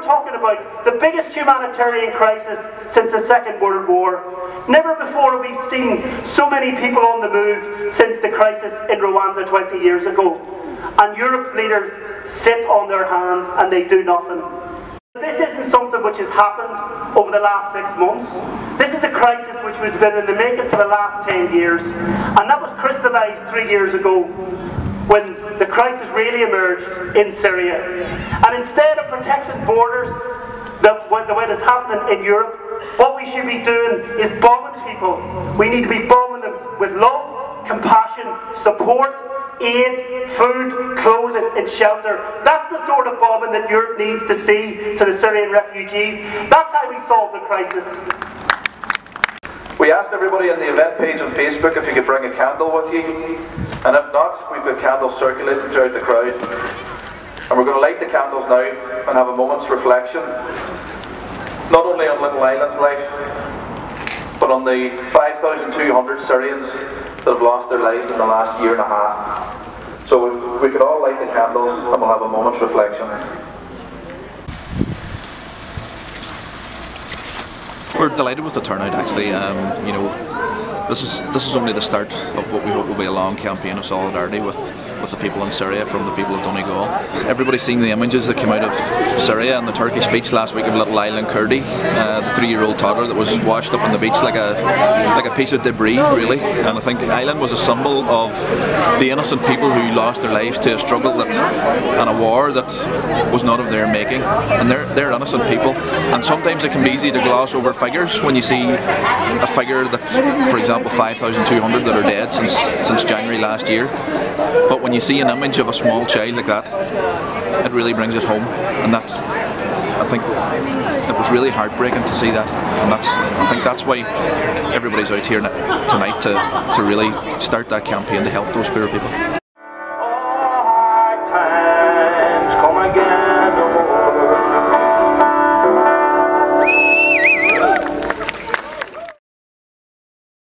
talking about the biggest humanitarian crisis since the Second World War. Never before have we seen so many people on the move since the crisis in Rwanda 20 years ago. And Europe's leaders sit on their hands and they do nothing. This isn't something which has happened over the last 6 months. This is a crisis which has been in the making for the last 10 years. And that was crystallised 3 years ago when the crisis really emerged in Syria. And instead of protecting borders, the way it's happening in Europe, what we should be doing is bombing people. We need to be bombing them with love, compassion, support, aid, food, clothing and shelter. That's the sort of bombing that Europe needs to see to the Syrian refugees. That's how we solve the crisis. We asked everybody on the event page on Facebook if you could bring a candle with you, and if not, we've got candles circulating throughout the crowd. And we're going to light the candles now and have a moment's reflection, not only on Little Island's life, but on the 5,200 Syrians that have lost their lives in the last year and a half. So we could all light the candles and we'll have a moment's reflection. We're delighted with the turnout actually. You know, this is only the start of what we hope will be a long campaign of solidarity with the people in Syria, from the people of Donegal. Everybody's seen the images that came out of Syria and the Turkish beach last week of little Island Kurdi, the 3-year-old toddler that was washed up on the beach like a piece of debris, really. And I think Island was a symbol of the innocent people who lost their lives to a struggle and a war that was not of their making. And they're innocent people. And sometimes it can be easy to gloss over figures when you see a figure that, for example, 5,200 that are dead since January last year. But when you see an image of a small child like that, it really brings it home, and I think it was really heartbreaking to see that, and I think that's why everybody's out here tonight to really start that campaign to help those poor people.